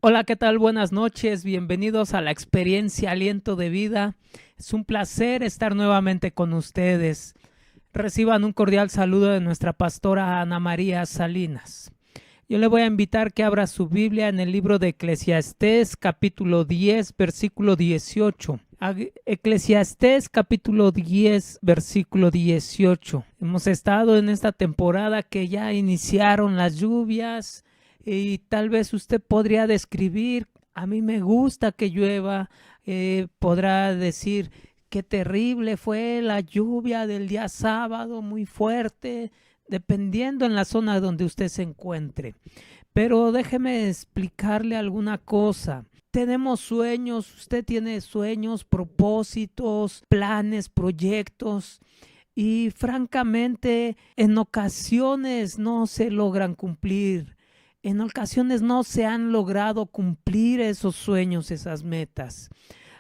Hola, ¿qué tal? Buenas noches, bienvenidos a la experiencia Aliento de Vida. Es un placer estar nuevamente con ustedes. Reciban un cordial saludo de nuestra pastora Ana María Salinas. Yo le voy a invitar que abra su Biblia en el libro de Eclesiastés, capítulo 10, versículo 18. Eclesiastés, capítulo 10, versículo 18. Hemos estado en esta temporada que ya iniciaron las lluvias y tal vez usted podría describir: a mí me gusta que llueva. Podrá decir: qué terrible fue la lluvia del día sábado, muy fuerte, dependiendo en la zona donde usted se encuentre. Pero déjeme explicarle alguna cosa. Tenemos sueños, usted tiene sueños, propósitos, planes, proyectos, y francamente en ocasiones no se logran cumplir. En ocasiones no se han logrado cumplir esos sueños, esas metas.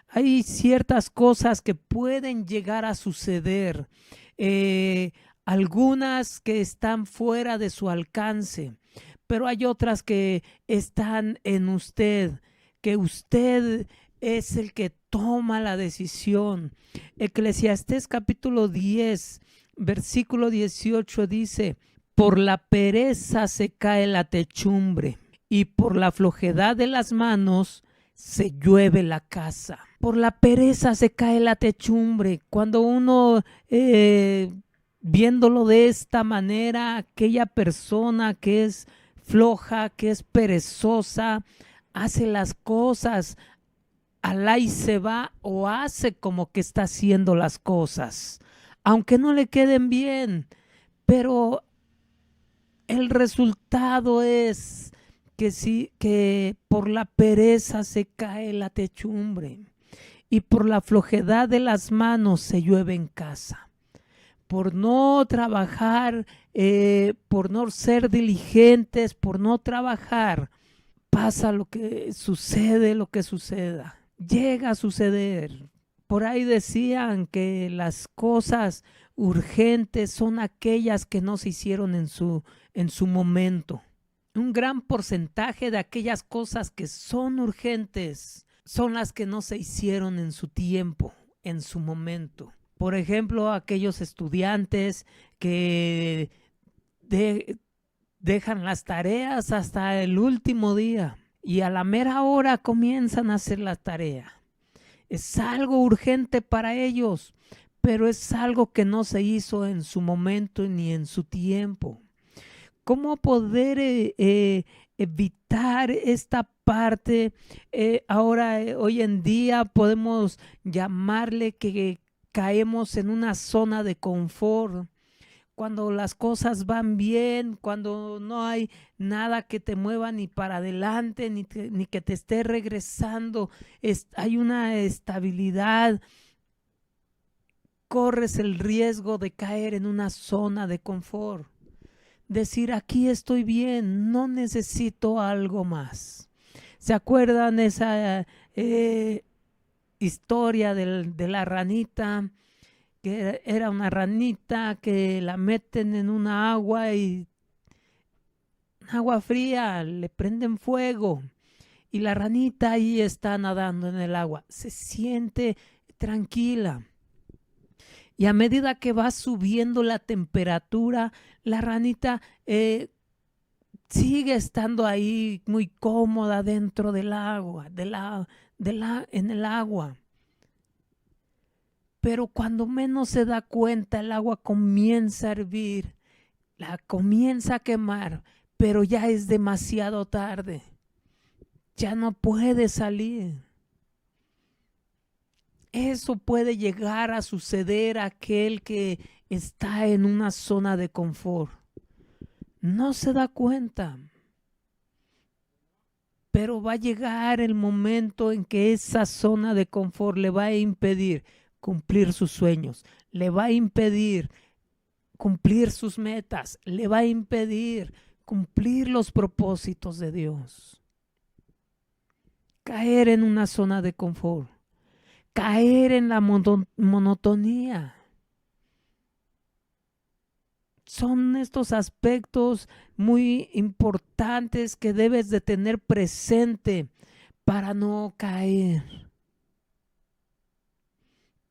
Hay ciertas cosas que pueden llegar a suceder, algunas que están fuera de su alcance, pero hay otras que están en usted, que usted es el que toma la decisión. Eclesiastés capítulo 10, versículo 18 dice: por la pereza se cae la techumbre, y por la flojedad de las manos se llueve la casa. Por la pereza se cae la techumbre. Cuando uno, viéndolo de esta manera, aquella persona que es floja, que es perezosa, hace las cosas alá y se va, o hace como que está haciendo las cosas, aunque no le queden bien, pero el resultado es que sí, que por la pereza se cae la techumbre y por la flojedad de las manos se llueve en casa. Por no trabajar, por no ser diligentes, por no trabajar, pasa lo que sucede, lo que suceda. Llega a suceder. Por ahí decían que las cosas urgentes son aquellas que no se hicieron en su momento. Un gran porcentaje de aquellas cosas que son urgentes son las que no se hicieron en su tiempo, en su momento. Por ejemplo, aquellos estudiantes que dejan las tareas hasta el último día y a la mera hora comienzan a hacer la tarea. Es algo urgente para ellos, pero es algo que no se hizo en su momento ni en su tiempo. ¿Cómo poder evitar esta parte? Hoy en día podemos llamarle que caemos en una zona de confort. Cuando las cosas van bien, cuando no hay nada que te mueva ni para adelante, ni que te esté regresando, hay una estabilidad, corres el riesgo de caer en una zona de confort. Decir: aquí estoy bien, no necesito algo más. ¿Se acuerdan esa historia de la ranita? Que era una ranita que la meten en una agua, y agua fría, le prenden fuego y la ranita ahí está nadando en el agua, se siente tranquila. Y a medida que va subiendo la temperatura, la ranita sigue estando ahí muy cómoda dentro del agua, en el agua. Pero cuando menos se da cuenta, el agua comienza a hervir, la comienza a quemar, pero ya es demasiado tarde. Ya no puede salir. Eso puede llegar a suceder a aquel que está en una zona de confort. No se da cuenta, pero va a llegar el momento en que esa zona de confort le va a impedir cumplir sus sueños, le va a impedir cumplir sus metas, le va a impedir cumplir los propósitos de Dios. Caer en una zona de confort, caer en la monotonía. Son estos aspectos muy importantes que debes de tener presente para no caer,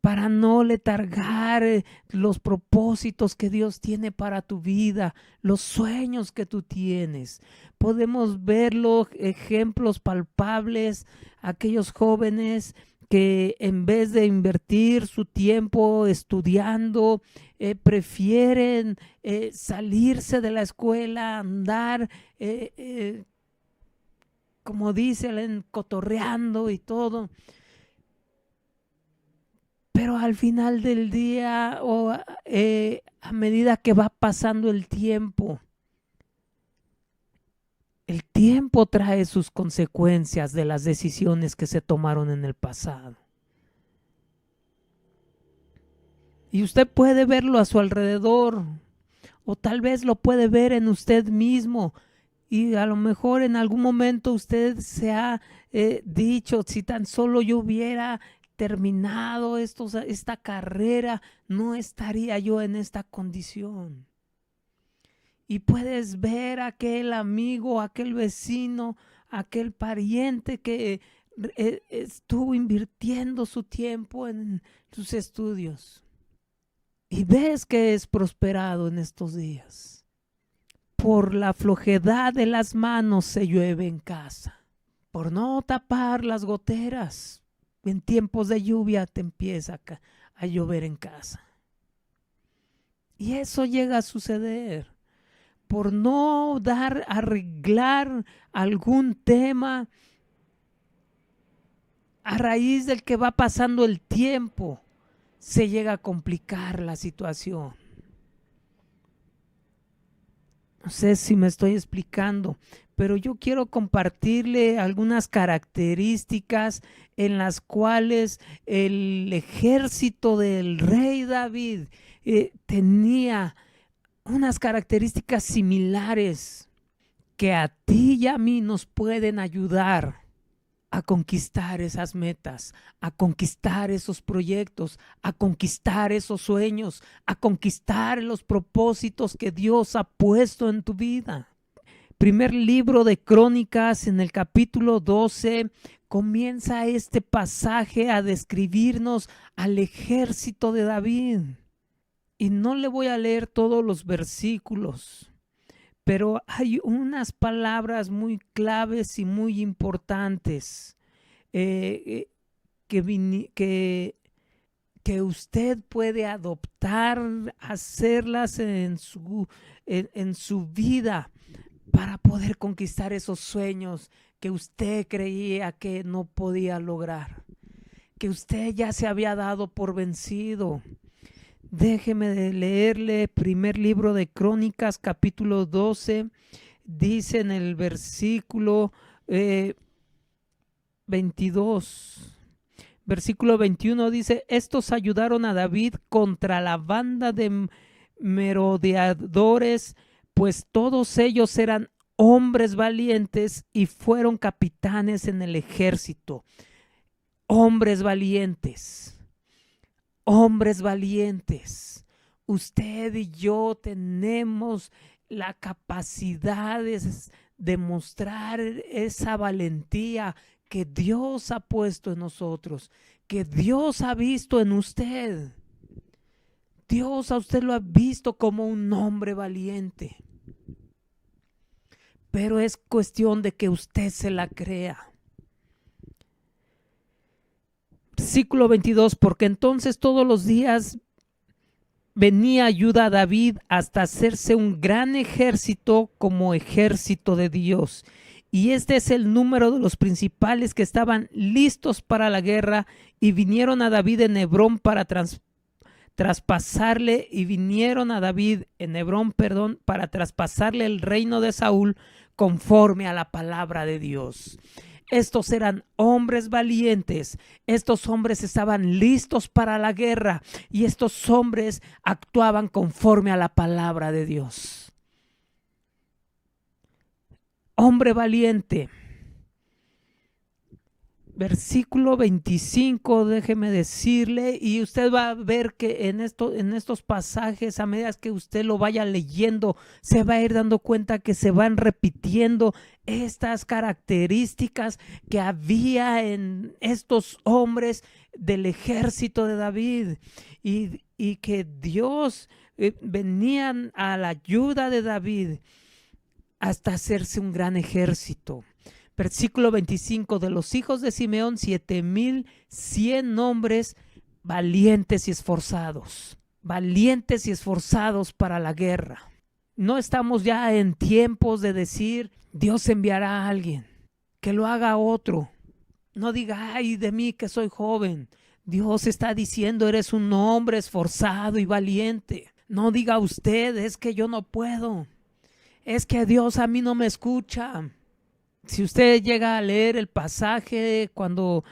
para no letargar los propósitos que Dios tiene para tu vida, los sueños que tú tienes. Podemos verlo, ejemplos palpables, aquellos jóvenes que en vez de invertir su tiempo estudiando, prefieren salirse de la escuela, andar, como dicen, cotorreando y todo. Pero al final del día o a medida que va pasando el tiempo trae sus consecuencias de las decisiones que se tomaron en el pasado. Y usted puede verlo a su alrededor, o tal vez lo puede ver en usted mismo. Y a lo mejor en algún momento usted se ha dicho, si tan solo yo hubiera terminado esta carrera, no estaría yo en esta condición. Y puedes ver a aquel amigo, aquel vecino, aquel pariente que estuvo invirtiendo su tiempo en sus estudios. Y ves que es prosperado en estos días. Por la flojedad de las manos se llueve en casa. Por no tapar las goteras, en tiempos de lluvia te empieza a llover en casa. Y eso llega a suceder por no arreglar algún tema a raíz del que va pasando el tiempo. Se llega a complicar la situación. No sé si me estoy explicando, pero yo quiero compartirle algunas características en las cuales el ejército del rey David tenía unas características similares que a ti y a mí nos pueden ayudar a conquistar esas metas, a conquistar esos proyectos, a conquistar esos sueños, a conquistar los propósitos que Dios ha puesto en tu vida. Primer libro de Crónicas, en el capítulo 12, comienza este pasaje a describirnos al ejército de David. Y no le voy a leer todos los versículos, pero hay unas palabras muy claves y muy importantes que usted puede adoptar, hacerlas en su vida para poder conquistar esos sueños que usted creía que no podía lograr, que usted ya se había dado por vencido. Déjeme de leerle primer libro de Crónicas, capítulo 12, dice en el versículo 22, versículo 21, dice: estos ayudaron a David contra la banda de merodeadores, pues todos ellos eran hombres valientes y fueron capitanes en el ejército. Hombres valientes. Hombres valientes, usted y yo tenemos la capacidad de demostrar esa valentía que Dios ha puesto en nosotros, que Dios ha visto en usted. Dios a usted lo ha visto como un hombre valiente, pero es cuestión de que usted se la crea. Versículo 22, porque entonces todos los días venía ayuda a David hasta hacerse un gran ejército como ejército de Dios. Y este es el número de los principales que estaban listos para la guerra y vinieron a David en Hebrón para traspasarle para traspasarle el reino de Saúl conforme a la palabra de Dios. Estos eran hombres valientes, estos hombres estaban listos para la guerra y estos hombres actuaban conforme a la palabra de Dios. Hombre valiente. Versículo 25, déjeme decirle, y usted va a ver que en estos pasajes, a medida que usted lo vaya leyendo, se va a ir dando cuenta que se van repitiendo estas características que había en estos hombres del ejército de David, y que Dios venían a la ayuda de David hasta hacerse un gran ejército. Versículo 25, de los hijos de Simeón, 7,100 hombres valientes y esforzados para la guerra. No estamos ya en tiempos de decir, Dios enviará a alguien, que lo haga otro. No diga, ay de mí que soy joven. Dios está diciendo, eres un hombre esforzado y valiente. No diga usted, es que yo no puedo. Es que Dios a mí no me escucha. Si usted llega a leer el pasaje cuando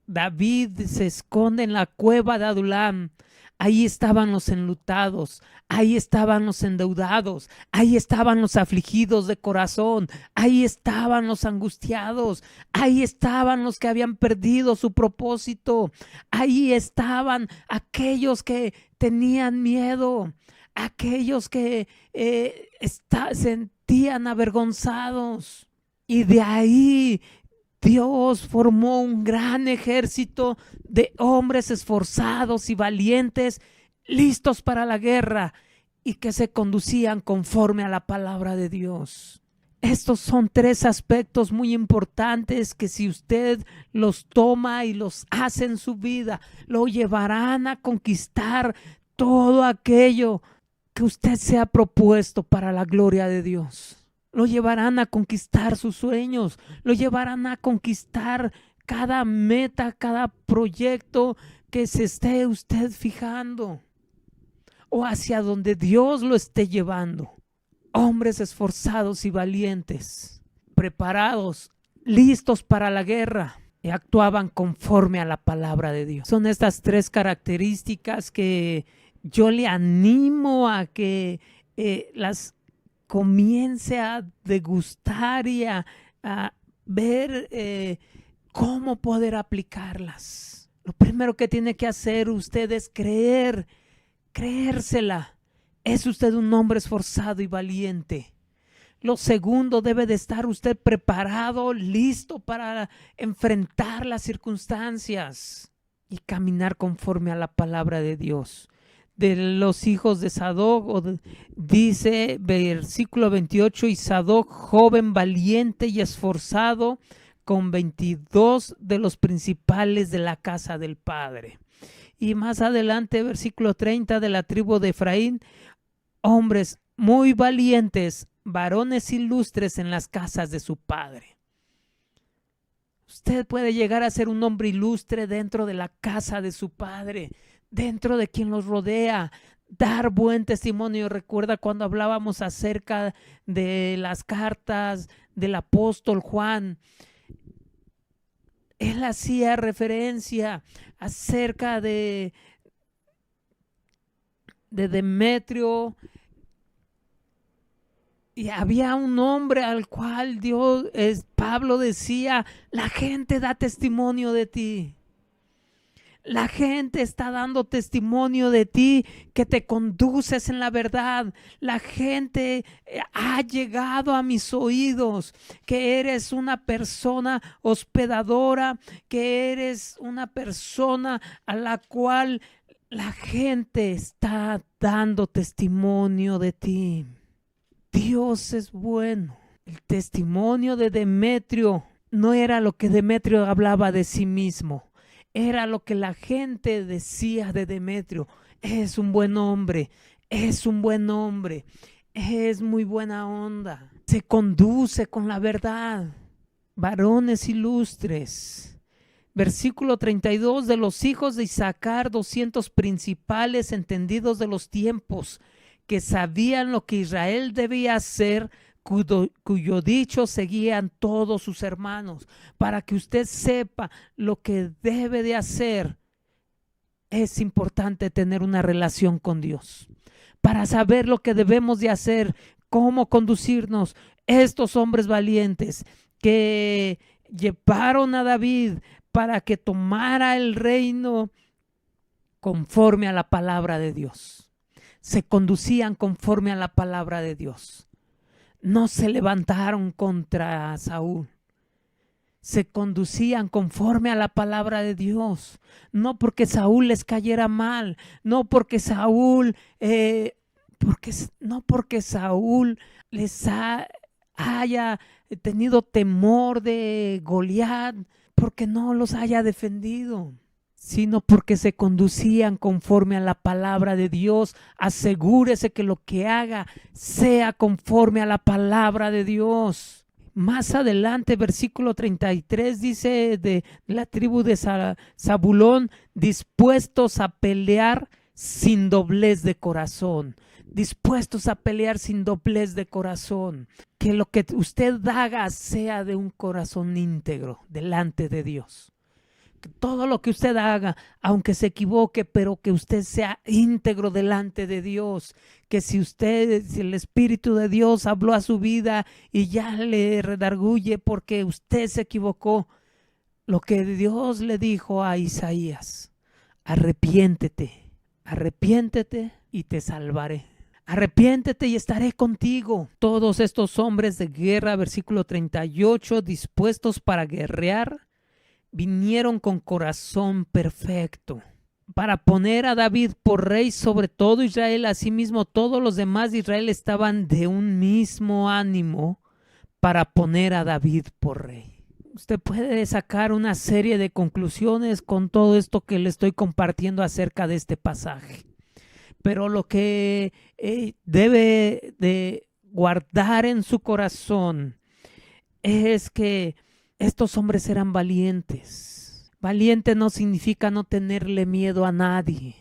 David se esconde en la cueva de Adulam, ahí estaban los enlutados, ahí estaban los endeudados, ahí estaban los afligidos de corazón, ahí estaban los angustiados, ahí estaban los que habían perdido su propósito, ahí estaban aquellos que tenían miedo, aquellos que sentían avergonzados. Y de ahí Dios formó un gran ejército de hombres esforzados y valientes, listos para la guerra y que se conducían conforme a la palabra de Dios. Estos son 3 aspectos muy importantes que si usted los toma y los hace en su vida, lo llevarán a conquistar todo aquello que usted se ha propuesto para la gloria de Dios. Lo llevarán a conquistar sus sueños, lo llevarán a conquistar cada meta, cada proyecto que se esté usted fijando o hacia donde Dios lo esté llevando. Hombres esforzados y valientes, preparados, listos para la guerra y actuaban conforme a la palabra de Dios. Son estas 3 características que yo le animo a que las comience a degustar y a ver cómo poder aplicarlas. Lo primero que tiene que hacer usted es creérsela. Es usted un hombre esforzado y valiente. Lo segundo, debe de estar usted preparado, listo para enfrentar las circunstancias y caminar conforme a la palabra de Dios. De los hijos de Sadoc, dice versículo 28, y Sadoc, joven valiente y esforzado, con 22 de los principales de la casa del padre. Y más adelante, versículo 30, de la tribu de Efraín, hombres muy valientes, varones ilustres en las casas de su padre. Usted puede llegar a ser un hombre ilustre dentro de la casa de su padre, dentro de quien los rodea, dar buen testimonio. Recuerda cuando hablábamos acerca de las cartas del apóstol Juan, él hacía referencia acerca de Demetrio, y había un hombre al cual Pablo decía, la gente da testimonio de ti. La gente está dando testimonio de ti, que te conduces en la verdad. La gente ha llegado a mis oídos, que eres una persona hospedadora, que eres una persona a la cual la gente está dando testimonio de ti. Dios es bueno. El testimonio de Demetrio no era lo que Demetrio hablaba de sí mismo. Era lo que la gente decía de Demetrio. Es un buen hombre, es un buen hombre, es muy buena onda. Se conduce con la verdad. Varones ilustres. Versículo 32, de los hijos de Isaacar, 200 principales entendidos de los tiempos, que sabían lo que Israel debía hacer, cuyo dicho seguían todos sus hermanos. Para que usted sepa lo que debe de hacer, es importante tener una relación con Dios. Para saber lo que debemos de hacer, cómo conducirnos, estos hombres valientes que llevaron a David para que tomara el reino conforme a la palabra de Dios. Se conducían conforme a la palabra de Dios. No se levantaron contra Saúl. Se conducían conforme a la palabra de Dios. No porque Saúl les cayera mal. No porque Saúl, porque Saúl les haya tenido temor de Goliat, porque no los haya defendido, sino porque se conducían conforme a la palabra de Dios. Asegúrese que lo que haga sea conforme a la palabra de Dios. Más adelante, versículo 33, dice de la tribu de Zabulón, dispuestos a pelear sin doblez de corazón. Dispuestos a pelear sin doblez de corazón. Que lo que usted haga sea de un corazón íntegro delante de Dios. Que todo lo que usted haga, aunque se equivoque, pero que usted sea íntegro delante de Dios. Que si el Espíritu de Dios habló a su vida y ya le redarguye porque usted se equivocó, lo que Dios le dijo a Isaías: arrepiéntete y te salvaré. Arrepiéntete y estaré contigo. Todos estos hombres de guerra, versículo 38, dispuestos para guerrear, vinieron con corazón perfecto para poner a David por rey sobre todo Israel. Asimismo, todos los demás de Israel estaban de un mismo ánimo para poner a David por rey. Usted puede sacar una serie de conclusiones con todo esto que le estoy compartiendo acerca de este pasaje. Pero lo que debe de guardar en su corazón es que estos hombres eran valientes. Valiente no significa no tenerle miedo a nadie.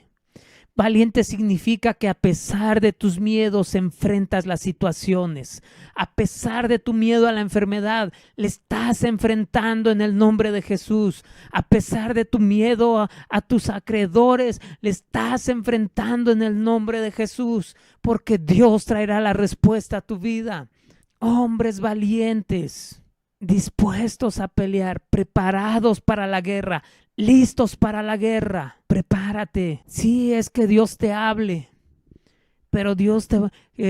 Valiente significa que a pesar de tus miedos enfrentas las situaciones. A pesar de tu miedo a la enfermedad, le estás enfrentando en el nombre de Jesús. A pesar de tu miedo a tus acreedores, le estás enfrentando en el nombre de Jesús, porque Dios traerá la respuesta a tu vida. Hombres valientes, dispuestos a pelear, preparados para la guerra, listos para la guerra. Prepárate. Sí, es que Dios te hable, pero Dios te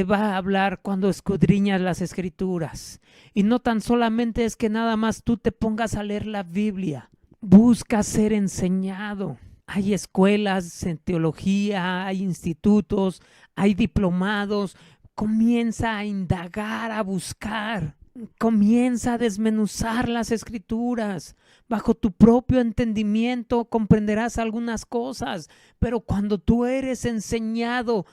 va a hablar cuando escudriñas las Escrituras. Y no tan solamente es que nada más tú te pongas a leer la Biblia. Busca ser enseñado. Hay escuelas en teología, hay institutos, hay diplomados. Comienza a indagar, a buscar. Comienza a desmenuzar las Escrituras. Bajo tu propio entendimiento comprenderás algunas cosas, pero cuando tú eres enseñado,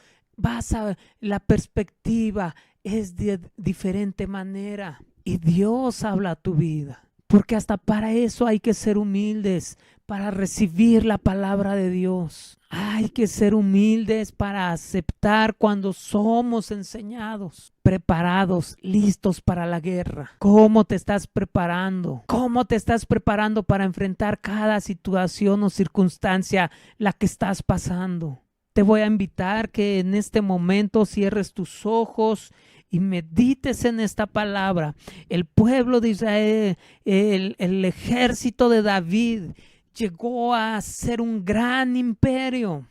la perspectiva es de diferente manera y Dios habla a tu vida. Porque hasta para eso hay que ser humildes, para recibir la palabra de Dios. Hay que ser humildes para aceptar cuando somos enseñados. Preparados, listos para la guerra. ¿Cómo te estás preparando? ¿Cómo te estás preparando para enfrentar cada situación o circunstancia la que estás pasando? Te voy a invitar que en este momento cierres tus ojos y medites en esta palabra. El pueblo de Israel, el ejército de David llegó a ser un gran imperio.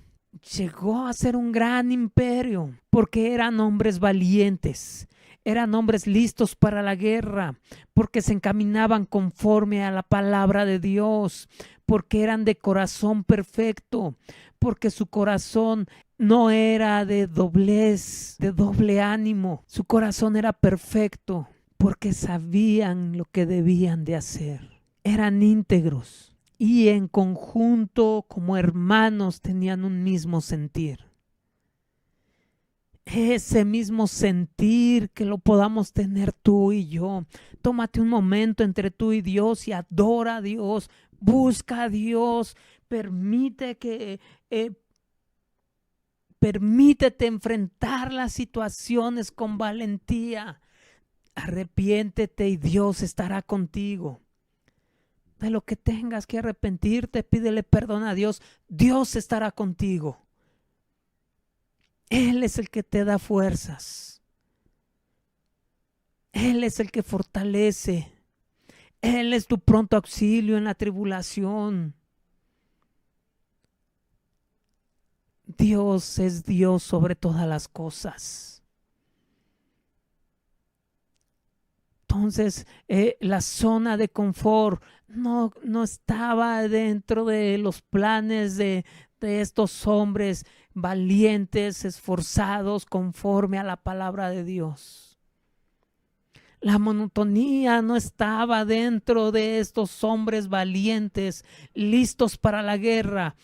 Llegó a ser un gran imperio porque eran hombres valientes. Eran hombres listos para la guerra, porque se encaminaban conforme a la palabra de Dios, porque eran de corazón perfecto, porque su corazón no era de doblez, de doble ánimo. Su corazón era perfecto, porque sabían lo que debían de hacer. Eran íntegros y en conjunto, como hermanos, tenían un mismo sentir. Ese mismo sentir que lo podamos tener tú y yo. Tómate un momento entre tú y Dios y adora a Dios. Busca a Dios. Permítete enfrentar las situaciones con valentía. Arrepiéntete y Dios estará contigo. De lo que tengas que arrepentirte, pídele perdón a Dios. Dios estará contigo. Él es el que te da fuerzas. Él es el que fortalece. Él es tu pronto auxilio en la tribulación. Dios es Dios sobre todas las cosas. Entonces, la zona de confort no estaba dentro de los planes de estos hombres valientes, esforzados, conforme a la palabra de Dios. La monotonía no estaba dentro de estos hombres valientes, listos para la guerra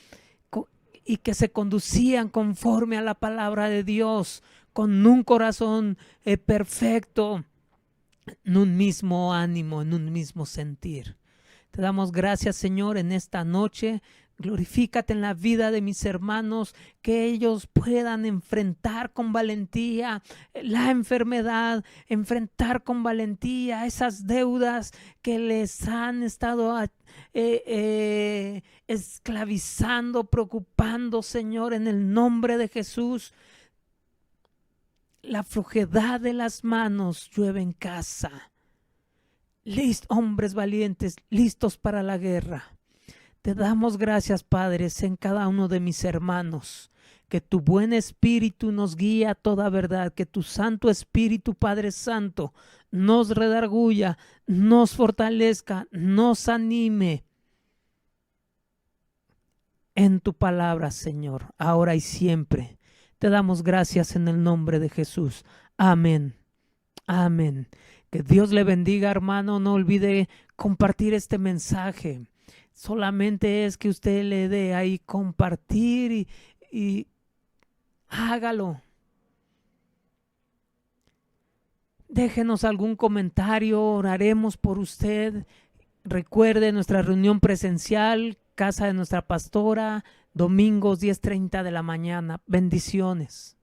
y que se conducían conforme a la palabra de Dios, con un corazón perfecto, en un mismo ánimo, en un mismo sentir. Te damos gracias, Señor, en esta noche. Glorifícate en la vida de mis hermanos, que ellos puedan enfrentar con valentía la enfermedad, enfrentar con valentía esas deudas que les han estado esclavizando, preocupando, Señor, en el nombre de Jesús. La flojedad de las manos llueve en casa. Hombres valientes, listos para la guerra. Te damos gracias, Padre, en cada uno de mis hermanos. Que tu buen Espíritu nos guíe a toda verdad. Que tu Santo Espíritu, Padre Santo, nos redarguya, nos fortalezca, nos anime en tu palabra, Señor, ahora y siempre. Te damos gracias en el nombre de Jesús. Amén. Amén. Que Dios le bendiga, hermano. No olvide compartir este mensaje. Solamente es que usted le dé ahí compartir y hágalo. Déjenos algún comentario, oraremos por usted. Recuerde nuestra reunión presencial, casa de nuestra pastora, domingos 10:30 de la mañana. Bendiciones.